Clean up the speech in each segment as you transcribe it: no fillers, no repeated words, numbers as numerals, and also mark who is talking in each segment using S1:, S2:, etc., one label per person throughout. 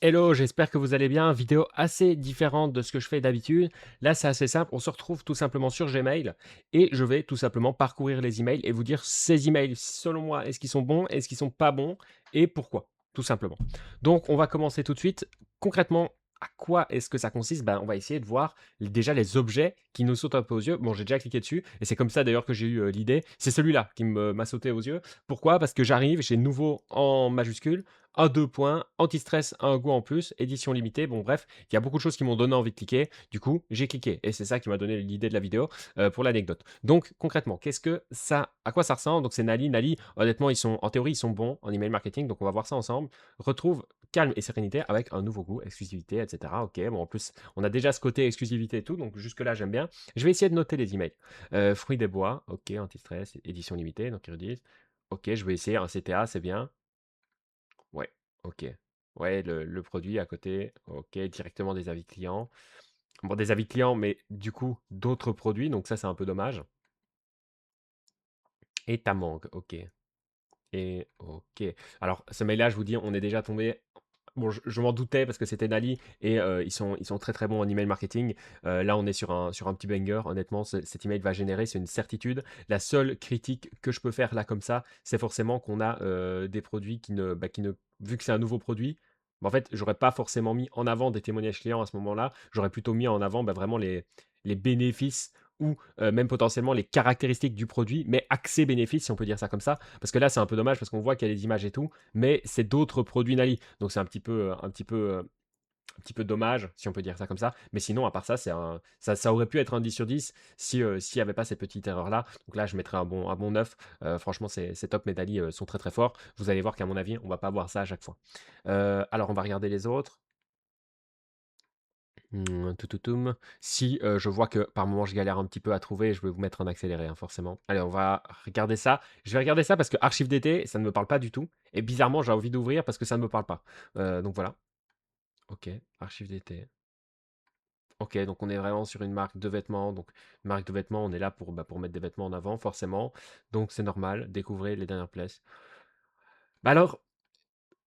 S1: Hello, j'espère que vous allez bien. Vidéo assez différente de ce que je fais d'habitude. Là, c'est assez simple. On se retrouve tout simplement sur Gmail et je vais tout simplement parcourir les emails et vous dire ces emails, selon moi, est-ce qu'ils sont bons, est-ce qu'ils sont pas bons et pourquoi, tout simplement. Donc, on va commencer tout de suite. Concrètement, à quoi est-ce que ça consiste? On va essayer de voir déjà les objets qui nous sautent un peu aux yeux. Bon, j'ai déjà cliqué dessus et c'est comme ça d'ailleurs que j'ai eu l'idée. C'est celui-là qui m'a sauté aux yeux. Pourquoi? Parce que j'arrive, j'ai nouveau en majuscule un 2 points, anti-stress, un goût en plus, édition limitée. Bon, bref, il y a beaucoup de choses qui m'ont donné envie de cliquer. Du coup, j'ai cliqué et c'est ça qui m'a donné l'idée de la vidéo pour l'anecdote. Donc, concrètement, qu'est-ce que ça, à quoi ça ressemble? Donc, c'est Nali. Nali, honnêtement, en théorie, ils sont bons en email marketing. Donc, on va voir ça ensemble. Retrouve calme et sérénité avec un nouveau goût, exclusivité, etc. Ok, bon, en plus, on a déjà ce côté exclusivité et tout. Donc, jusque-là, j'aime bien. Je vais essayer de noter les emails. Fruits des bois, ok, anti-stress, édition limitée. Donc, ils redisent. Ok, je vais essayer un CTA, c'est bien. Ouais, OK. Ouais, le produit à côté, OK, directement des avis clients. Bon, des avis clients, mais du coup, d'autres produits, donc ça, c'est un peu dommage. Et ta mangue, OK. Et OK. Alors, ce mail-là, je vous dis, on est déjà tombé. Bon, je m'en doutais parce que c'était Nali et ils sont très très bons en email marketing. Là, on est sur un petit banger. Honnêtement, cet email va générer, c'est une certitude. La seule critique que je peux faire là comme ça, c'est forcément qu'on a des produits qui ne, vu que c'est un nouveau produit, en fait, j'aurais pas forcément mis en avant des témoignages clients à ce moment-là. J'aurais plutôt mis en avant vraiment les bénéfices ou même potentiellement les caractéristiques du produit, mais axé bénéfice, si on peut dire ça comme ça. Parce que là, c'est un peu dommage parce qu'on voit qu'il y a des images et tout, mais c'est d'autres produits Nali. Donc c'est un petit peu dommage, si on peut dire ça comme ça. Mais sinon, à part ça, ça aurait pu être un 10 sur 10 si, s'il n'y avait pas cette petite erreur-là. Donc là, je mettrais un bon 9. Franchement, c'est top. Mes Dali sont très très forts. Vous allez voir qu'à mon avis, on va pas voir ça à chaque fois. Alors, on va regarder les autres. Toum. Si je vois que par moment je galère un petit peu à trouver, je vais vous mettre en accéléré, hein, forcément. Allez, on va regarder ça. Je vais regarder ça parce que archive d'été, ça ne me parle pas du tout. Et bizarrement, j'ai envie d'ouvrir parce que ça ne me parle pas. Donc voilà. Ok, archive d'été. Ok, donc on est vraiment sur une marque de vêtements. Donc, marque de vêtements, on est là pour mettre des vêtements en avant, forcément. Donc c'est normal. Découvrez les dernières places. Alors,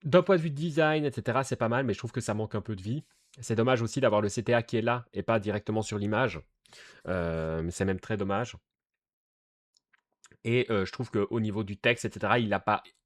S1: d'un point de vue design, etc., c'est pas mal, mais je trouve que ça manque un peu de vie. C'est dommage aussi d'avoir le CTA qui est là et pas directement sur l'image. C'est même très dommage. Et je trouve qu'au niveau du texte, etc.,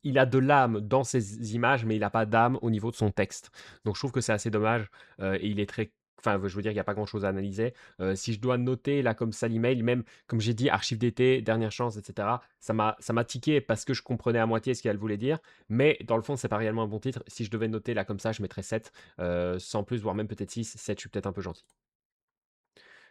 S1: il a de l'âme dans ses images, mais il n'a pas d'âme au niveau de son texte. Donc je trouve que c'est assez dommage. Et il est très. Enfin, je veux dire, il n'y a pas grand-chose à analyser. Si je dois noter, là, comme ça, l'email, même, comme j'ai dit, archive d'été, dernière chance, etc., ça m'a tiqué parce que je comprenais à moitié ce qu'elle voulait dire. Mais dans le fond, c'est pas réellement un bon titre. Si je devais noter, là, comme ça, je mettrais 7, sans plus, voire même peut-être 6. 7, je suis peut-être un peu gentil.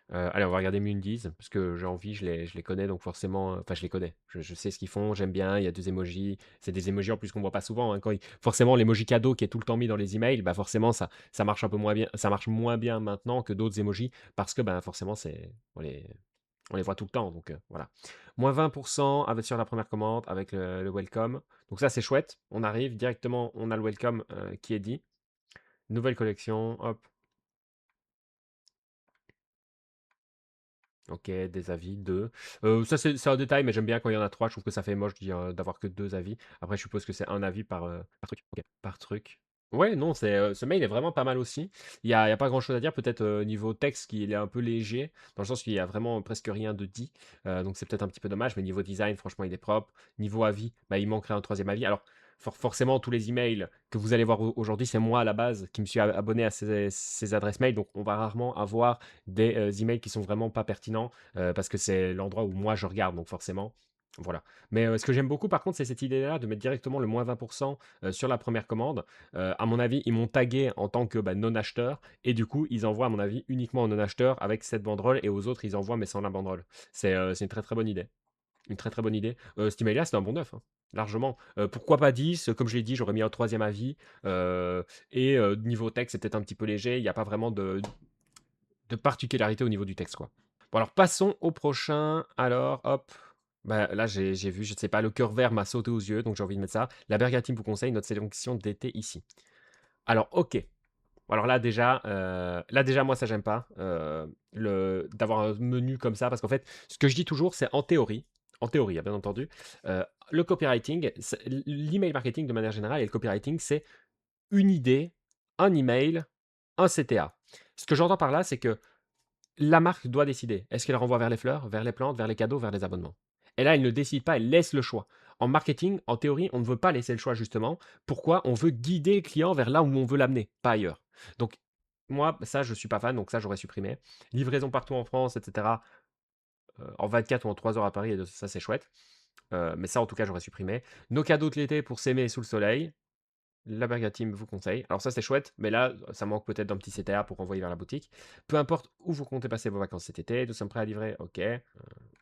S1: Allez, on va regarder Mundies, parce que j'ai envie, je les connais, donc forcément, enfin, je les connais. Je sais ce qu'ils font, j'aime bien, il y a 2 emojis. C'est des emojis en plus qu'on voit pas souvent, hein. Forcément, l'emoji cadeau qui est tout le temps mis dans les emails, bah forcément, ça marche un peu moins bien, ça marche moins bien maintenant que d'autres emojis, parce que ben, forcément, on les voit tout le temps, donc voilà. Moins 20% sur la première commande avec le welcome. Donc ça, c'est chouette. On arrive directement, on a le welcome qui est dit. Nouvelle collection, hop. OK, des avis, 2. Ça, c'est un détail, mais j'aime bien quand il y en a 3. Je trouve que ça fait moche d'avoir que 2 avis. Après, je suppose que c'est un avis par truc. OK, par truc. Ouais, non, ce mail est vraiment pas mal aussi. Il y a pas grand-chose à dire. Peut-être niveau texte, qu'il est un peu léger, dans le sens qu'il y a vraiment presque rien de dit. Donc c'est peut-être un petit peu dommage, mais niveau design, franchement, il est propre. Niveau avis, bah, il manquerait un troisième avis. Alors, forcément, tous les emails que vous allez voir aujourd'hui, c'est moi à la base qui me suis abonné à ces adresses mail. Donc, on va rarement avoir des emails qui sont vraiment pas pertinents parce que c'est l'endroit où moi je regarde. Donc, forcément, voilà. Mais ce que j'aime beaucoup, par contre, c'est cette idée-là de mettre directement le moins 20% sur la première commande. À mon avis, ils m'ont tagué en tant que non-acheteur et du coup, ils envoient, à mon avis, uniquement aux non-acheteurs avec cette banderole et aux autres, ils envoient mais sans la banderole. C'est une très très bonne idée. Une très très bonne idée. Cet email-là, c'est un bon neuf, hein, largement. Pourquoi pas 10? Comme je l'ai dit, j'aurais mis un troisième avis. Et niveau texte, c'est peut-être un petit peu léger. Il n'y a pas vraiment de particularité au niveau du texte, quoi. Bon, alors passons au prochain. Alors, hop. Bah, là, j'ai vu, je ne sais pas, le cœur vert m'a sauté aux yeux, donc j'ai envie de mettre ça. La Berga Team vous conseille notre sélection d'été ici. Alors, ok. Alors là déjà, moi, ça, j'aime pas. D'avoir un menu comme ça, parce qu'en fait, ce que je dis toujours, c'est en théorie, hein, bien entendu, le copywriting, l'email marketing de manière générale et le copywriting, c'est une idée un email, un CTA. Ce que j'entends par là, c'est que la marque doit décider. Est-ce qu'elle renvoie vers les fleurs, vers les plantes, vers les cadeaux, vers les abonnements? Et là, elle ne décide pas, elle laisse le choix. En marketing, en théorie, on ne veut pas laisser le choix justement. Pourquoi? On veut guider le client vers là où on veut l'amener, pas ailleurs. Donc, moi, ça, je suis pas fan, donc ça, j'aurais supprimé. Livraison partout en France, etc. En 24 ou en 3 heures à Paris, et ça, c'est chouette. Mais ça, en tout cas, j'aurais supprimé. Nos cadeaux de l'été pour s'aimer sous le soleil. La Burger Team vous conseille. Alors ça, c'est chouette, mais là, ça manque peut-être d'un petit CTA pour envoyer vers la boutique. Peu importe où vous comptez passer vos vacances cet été, nous sommes prêts à livrer, ok.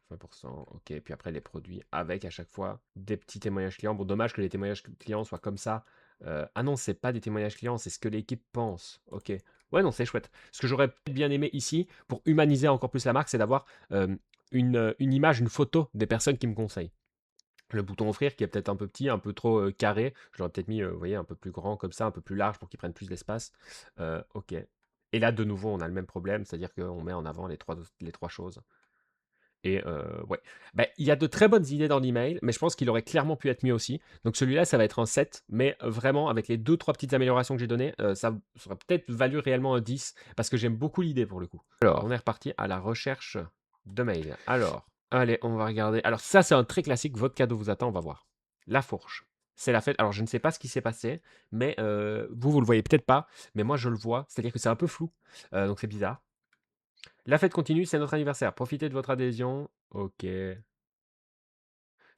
S1: 20%, ok. Puis après, les produits avec à chaque fois des petits témoignages clients. Bon, dommage que les témoignages clients soient comme ça. Ah non, c'est pas des témoignages clients, c'est ce que l'équipe pense. Ok. Ouais, non, c'est chouette. Ce que j'aurais peut-être bien aimé ici, pour humaniser encore plus la marque, c'est d'avoir une image, une photo des personnes qui me conseillent. Le bouton offrir qui est peut-être un peu petit, un peu trop carré. Je l'aurais peut-être mis, vous voyez, un peu plus grand comme ça, un peu plus large pour qu'il prenne plus d'espace. Ok. Et là, de nouveau, on a le même problème, c'est-à-dire qu'on met en avant les trois choses. Et ouais. Bah, il y a de très bonnes idées dans l'email, mais je pense qu'il aurait clairement pu être mieux aussi. Donc celui-là, ça va être un 7, mais vraiment, avec les deux, trois petites améliorations que j'ai données, ça aurait peut-être valu réellement un 10, parce que j'aime beaucoup l'idée pour le coup. Alors, on est reparti à la recherche de mail. Alors, allez, on va regarder. Alors ça, c'est un très classique, votre cadeau vous attend, on va voir. La fourche. C'est la fête. Alors, je ne sais pas ce qui s'est passé, mais vous le voyez peut-être pas, mais moi, je le vois. C'est-à-dire que c'est un peu flou, donc c'est bizarre. La fête continue, c'est notre anniversaire. Profitez de votre adhésion. Ok. Je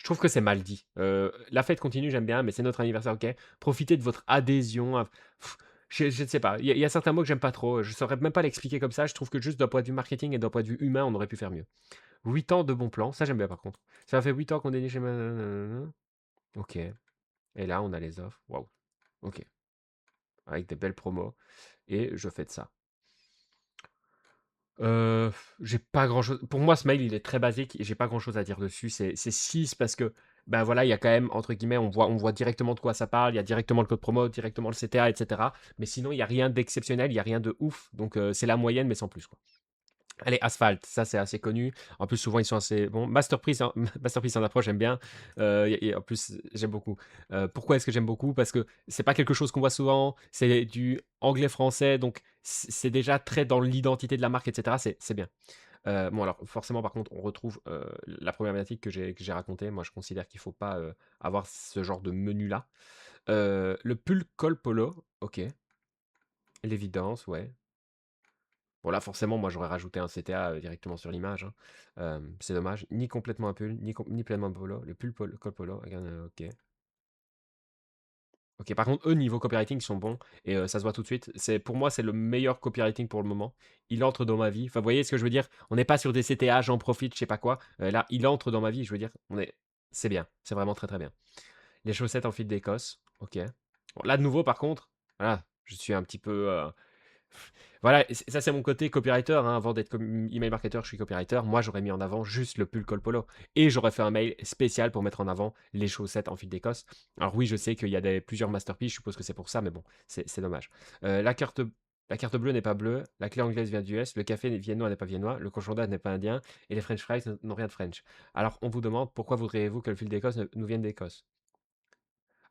S1: trouve que c'est mal dit. La fête continue, j'aime bien, mais c'est notre anniversaire, ok. Profitez de votre adhésion. Pff, je ne sais pas. Il y a certains mots que j'aime pas trop. Je saurais même pas l'expliquer comme ça. Je trouve que juste d'un point de vue marketing et d'un point de vue humain, on aurait pu faire mieux. 8 ans de bons plans. Ça, j'aime bien par contre. Ça fait 8 ans qu'on est né chez. Ok. Et là, on a les offres. Waouh. Ok. Avec des belles promos. Et je fais de ça. Heu, j'ai pas grand-chose pour moi, ce mail, il est très basique et j'ai pas grand-chose à dire dessus. C'est 6 parce que, ben, voilà, il y a quand même, entre guillemets, on voit directement de quoi ça parle, il y a directement le code promo, directement le CTA et cetera. Mais sinon, il y a rien d'exceptionnel, il y a rien de ouf. Donc, c'est la moyenne, mais sans plus, quoi. Allez, Asphalt, ça c'est assez connu. En plus, souvent ils sont assez bon. Masterpiece, Masterpiece en approche, j'aime bien. Et en plus, j'aime beaucoup. Pourquoi est-ce que j'aime beaucoup? Parce que c'est pas quelque chose qu'on voit souvent. C'est du anglais-français, donc c'est déjà très dans l'identité de la marque, etc. C'est bien. Bon, alors forcément, par contre, on retrouve la problématique que j'ai racontée. Moi, je considère qu'il faut pas avoir ce genre de menu-là. Le pull col polo, ok. L'évidence, ouais. Bon là forcément moi j'aurais rajouté un CTA, directement sur l'image, hein. C'est dommage. Ni complètement un pull, ni pleinement polo. Le pull col polo, regarde, OK. OK, par contre eux niveau copywriting ils sont bons et ça se voit tout de suite. Pour moi c'est le meilleur copywriting pour le moment. Il entre dans ma vie. Enfin vous voyez ce que je veux dire? On n'est pas sur des CTA, j'en profite, je sais pas quoi. Là, il entre dans ma vie, je veux dire, c'est bien, c'est vraiment très, très bien. Les chaussettes en fil d'Écosse, OK. Bon là de nouveau par contre, voilà, je suis un petit peu, voilà, ça c'est mon côté copywriter, hein. Avant d'être email marketer, je suis copywriter. Moi, j'aurais mis en avant juste le pull col polo. Et j'aurais fait un mail spécial pour mettre en avant les chaussettes en fil d'Écosse. Alors oui, je sais qu'il y a plusieurs masterpieces, je suppose que c'est pour ça, mais bon, c'est dommage. La carte bleue n'est pas bleue, la clé anglaise vient d'US, le café viennois n'est pas viennois, le cochon d'Inde n'est pas indien, et les French fries n'ont rien de French. Alors on vous demande pourquoi voudriez-vous que le fil d'Écosse nous vienne d'Écosse?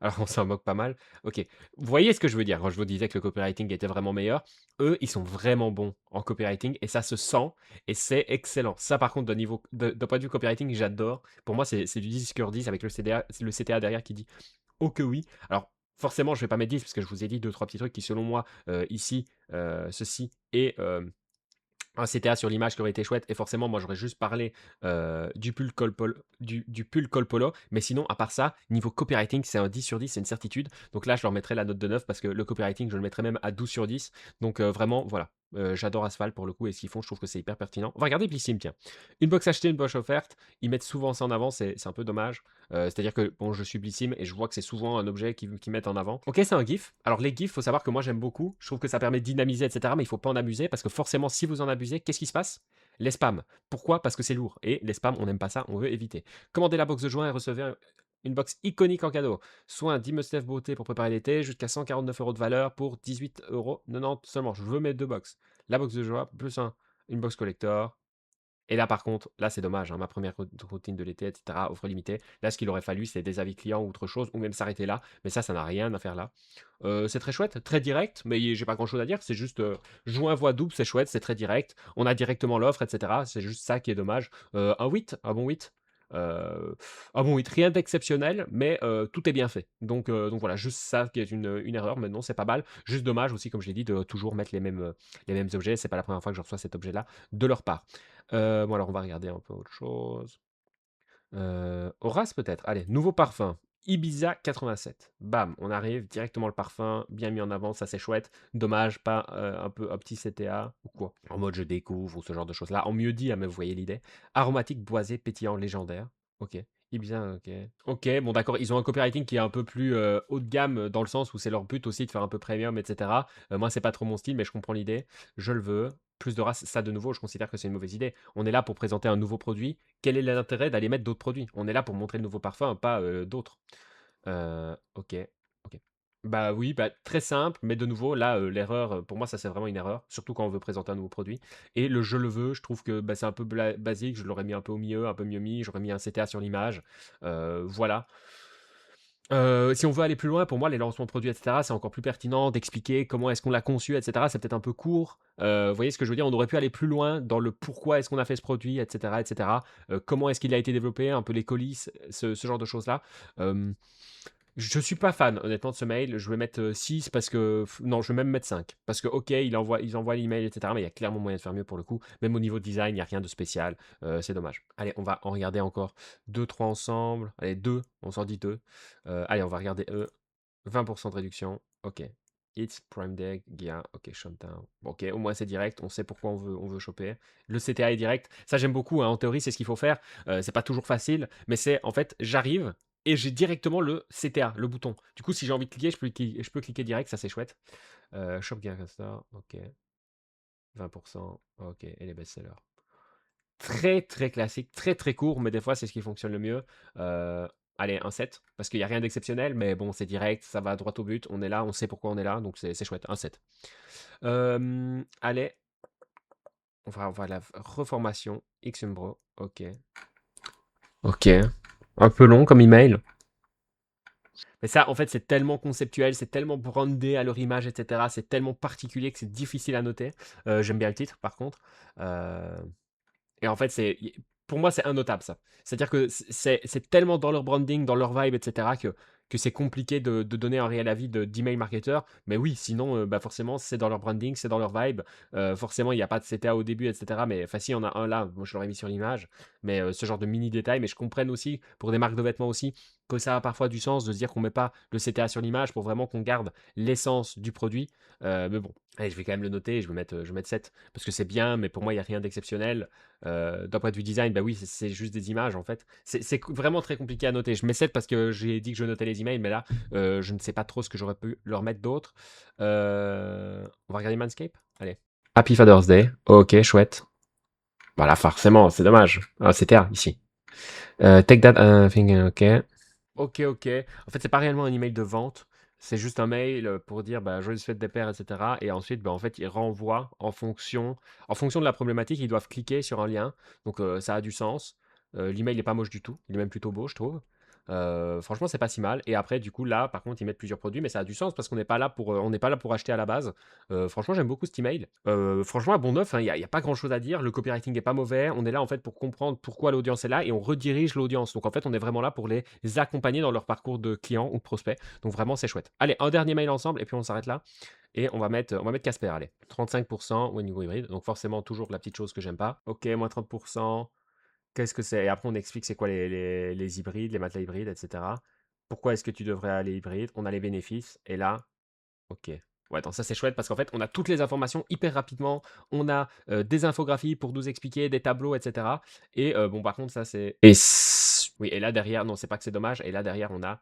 S1: Alors on s'en moque pas mal. OK. Vous voyez ce que je veux dire quand je vous disais que le copywriting était vraiment meilleur? Eux, ils sont vraiment bons en copywriting et ça se sent et c'est excellent. Ça par contre d'un point de vue copywriting, j'adore. Pour moi, c'est du 10 sur 10 avec le CTA derrière qui dit: «Oh que oui». Alors forcément, je vais pas mettre 10 parce que je vous ai dit deux trois petits trucs qui selon moi, ici, ceci et un CTA sur l'image qui aurait été chouette et forcément moi j'aurais juste parlé du pull col polo, mais sinon à part ça, niveau copywriting c'est un 10 sur 10, c'est une certitude. Donc là je leur mettrais la note de 9 parce que le copywriting je le mettrais même à 12 sur 10. Donc vraiment voilà. J'adore Asphalt pour le coup et ce qu'ils font je trouve que c'est hyper pertinent. On va regarder Blissim, tiens. Une box achetée, une box offerte, ils mettent souvent ça en avant, c'est un peu dommage. C'est-à-dire que bon je suis Blissim et je vois que c'est souvent un objet qu'ils mettent en avant. Ok, c'est un GIF. Alors les GIFs, faut savoir que moi j'aime beaucoup. Je trouve que ça permet de dynamiser, etc. Mais il faut pas en abuser parce que forcément, si vous en abusez, qu'est-ce qui se passe? Les spams. Pourquoi? Parce que c'est lourd. Et les spams, on n'aime pas ça, on veut éviter. Commandez la box de juin et recevez une box iconique en cadeau. Soit un 10 must-have beauté pour préparer l'été, jusqu'à 149 € de valeur pour 18,90 € seulement. Je veux mes deux box. La box de juin, plus une box collector. Et là, par contre, là, c'est dommage, hein, ma première routine de l'été, et cetera, offre limitée. Là, ce qu'il aurait fallu, c'est des avis clients ou autre chose, ou même s'arrêter là. Mais ça n'a rien à faire là. C'est très chouette, très direct, mais j'ai pas grand chose à dire. C'est juste joint voix double, c'est chouette, c'est très direct. On a directement l'offre, etc. C'est juste ça qui est dommage. Un 8, un bon 8. Euh, un bon 8, rien d'exceptionnel, mais tout est bien fait. Donc voilà, juste ça qui est une erreur, mais non, c'est pas mal. Juste dommage aussi, comme je l'ai dit, de toujours mettre les mêmes objets. C'est pas la première fois que je reçois cet objet-là de leur part. Bon, alors on va regarder un peu autre chose. Horace peut-être. Allez, nouveau parfum. Ibiza 87. Bam, on arrive directement le parfum, bien mis en avant, ça c'est chouette. Dommage, pas un petit CTA ou quoi. En mode je découvre ou ce genre de choses là. En mieux dit, hein, mais vous voyez l'idée. Aromatique, boisé, pétillant, légendaire. Ok. Ibiza, ok. Ok, bon d'accord, ils ont un copywriting qui est un peu plus haut de gamme dans le sens où c'est leur but aussi de faire un peu premium, etc. Moi, c'est pas trop mon style, mais je comprends l'idée. Je le veux. Plus de race, ça de nouveau, je considère que c'est une mauvaise idée. On est là pour présenter un nouveau produit. Quel est l'intérêt d'aller mettre d'autres produits? On est là pour montrer le nouveau parfum, pas d'autres. Ok, ok. Bah oui, bah, très simple, mais de nouveau, là, l'erreur, pour moi, ça c'est vraiment une erreur, surtout quand on veut présenter un nouveau produit. Et le je le veux, je trouve que bah, c'est un peu basique, je l'aurais mis un peu au milieu, un peu mieux mis, j'aurais mis un CTA sur l'image. Voilà. Si on veut aller plus loin, pour moi, les lancements de produits, etc., c'est encore plus pertinent d'expliquer comment est-ce qu'on l'a conçu, etc. C'est peut-être un peu court. Vous voyez ce que je veux dire? On aurait pu aller plus loin dans le pourquoi est-ce qu'on a fait ce produit, etc., etc. Comment est-ce qu'il a été développé, un peu les coulisses, ce genre de choses-là. Euh, je suis pas fan, honnêtement, de ce mail. Je vais mettre 6 parce que. Non, je vais même mettre 5. Parce que, ok, ils envoient l'email, etc. Mais il y a clairement moyen de faire mieux pour le coup. Même au niveau design, il n'y a rien de spécial. C'est dommage. Allez, on va en regarder encore deux, trois ensemble. Allez, deux. On s'en dit deux. Allez, on va regarder eux. 20% de réduction. Ok. It's Prime Day, Gia. Ok, Shutdown. Bon, ok, au moins c'est direct. On sait pourquoi on veut choper. Le CTA est direct. Ça, j'aime beaucoup, hein. En théorie, c'est ce qu'il faut faire. C'est pas toujours facile. Mais c'est, en fait, j'arrive et j'ai directement le CTA, le bouton. Du coup, si j'ai envie de cliquer, je peux cliquer direct. Ça, c'est chouette. Shop Gia Castor. Ok. 20%. Ok. Et les best-sellers. Très, très classique, très, très court, mais des fois, c'est ce qui fonctionne le mieux. Heu, allez, un 7 parce qu'il y a rien d'exceptionnel, mais bon, c'est direct, ça va droit au but. On est là, on sait pourquoi on est là, donc c'est chouette, un 7. Allez, on va à la reformation, Xumbro, OK. OK. Un peu long comme email. Mais ça, en fait, c'est tellement conceptuel, c'est tellement brandé à leur image, etc. C'est tellement particulier que c'est difficile à noter. J'aime bien le titre, par contre. Heu Et en fait, pour moi, c'est innotable ça. C'est-à-dire que c'est tellement dans leur branding, dans leur vibe, etc., que c'est compliqué de donner un réel avis d'email marketer. Mais oui, sinon, bah forcément, c'est dans leur branding, c'est dans leur vibe. Forcément, il n'y a pas de CTA au début, etc. Mais enfin, si, il y en a un là, moi je l'aurais mis sur l'image. Mais ce genre de mini détails, mais je comprends aussi, pour des marques de vêtements aussi, que ça a parfois du sens de se dire qu'on met pas le CTA sur l'image pour vraiment qu'on garde l'essence du produit. Mais bon, allez, je vais quand même le noter, je vais mettre 7 parce que c'est bien, mais pour moi, il n'y a rien d'exceptionnel. D'un point de vue design, bah oui, c'est juste des images en fait. C'est vraiment très compliqué à noter. Je mets 7 parce que j'ai dit que je notais les emails, mais là, je ne sais pas trop ce que j'aurais pu leur mettre d'autre. On va regarder Manscape. Allez. Happy Father's Day. Ok, chouette. Voilà, forcément, c'est dommage. Ah, c'était A ici. Take that thing, ok. Ok, ok. En fait, c'est pas réellement un email de vente. C'est juste un mail pour dire bah, joyeuse fête des pères, etc. Et ensuite, bah, en fait, ils renvoient en fonction de la problématique, ils doivent cliquer sur un lien. Donc, ça a du sens. L'email n'est pas moche du tout. Il est même plutôt beau, je trouve. Franchement, c'est pas si mal. Et après, du coup, là, par contre, ils mettent plusieurs produits, mais ça a du sens parce qu'on n'est pas là pour acheter à la base. Franchement, j'aime beaucoup cet email. Franchement, à bon neuf, il n'y a pas grand chose à dire. Le copywriting est pas mauvais. On est là, en fait, pour comprendre pourquoi l'audience est là et on redirige l'audience. Donc, en fait, on est vraiment là pour les accompagner dans leur parcours de client ou de prospect. Donc, vraiment, c'est chouette. Allez, un dernier mail ensemble et puis on s'arrête là. Et on va mettre Casper, allez. 35% when you go hybride. Donc, forcément, toujours la petite chose que j'aime pas. Ok, moins 30%. Qu'est-ce que c'est? Et après, on explique c'est quoi les hybrides, les matelas hybrides, etc. Pourquoi est-ce que tu devrais aller hybride? On a les bénéfices. Et là, ok. Ouais, attends, ça c'est chouette parce qu'en fait, on a toutes les informations hyper rapidement. On a des infographies pour nous expliquer, des tableaux, etc. Et bon, par contre, ça c'est. Oui, et là derrière, non, c'est pas que c'est dommage. Et là derrière, on a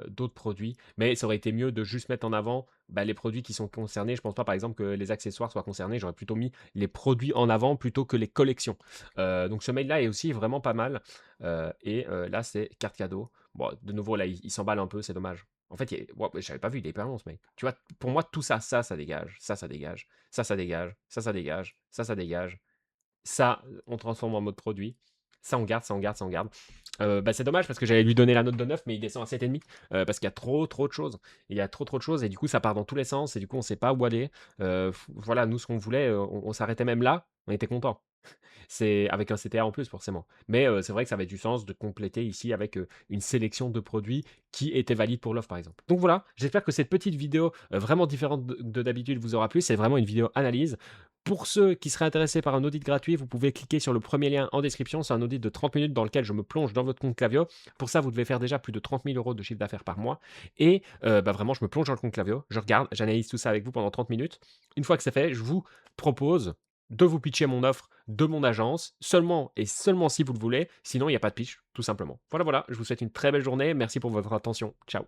S1: d'autres produits. Mais ça aurait été mieux de juste mettre en avant bah, les produits qui sont concernés. Je pense pas, par exemple, que les accessoires soient concernés. J'aurais plutôt mis les produits en avant plutôt que les collections. Donc ce mail-là est aussi vraiment pas mal. Et là, c'est carte cadeau. Bon, de nouveau, là, il s'emballe un peu, c'est dommage. En fait, ouais, j'avais pas vu, il est hyper long ce mec. Tu vois, pour moi, tout ça, ça dégage. Ça dégage. Ça dégage. Ça dégage. Ça dégage. Ça, on transforme en mode produit. Ça, on garde, ça, on garde, ça, on garde. Bah, c'est dommage parce que j'allais lui donner la note de 9, mais il descend à 7,5 parce qu'il y a trop, trop de choses. Il y a trop, trop de choses et du coup, ça part dans tous les sens et du coup, on sait pas où aller. Voilà, nous, ce qu'on voulait, on s'arrêtait même là, on était content. C'est avec un CTA en plus forcément. Mais c'est vrai que ça avait du sens de compléter ici avec, une sélection de produits qui étaient valides pour l'offre, par exemple. Donc voilà, j'espère que cette petite vidéo, vraiment différente de d'habitude vous aura plu. C'est vraiment une vidéo analyse. Pour ceux qui seraient intéressés par un audit gratuit, vous pouvez cliquer sur le premier lien en description. C'est un audit de 30 minutes dans lequel je me plonge dans votre compte Klaviyo. Pour ça, vous devez faire déjà plus de 30 000 € de chiffre d'affaires par mois et bah, vraiment je me plonge dans le compte Klaviyo, je regarde, j'analyse tout ça avec vous pendant 30 minutes. Une fois que c'est fait, je vous propose de vous pitcher mon offre de mon agence, seulement et seulement si vous le voulez, sinon il n'y a pas de pitch, tout simplement. Voilà, voilà, je vous souhaite une très belle journée, merci pour votre attention, ciao.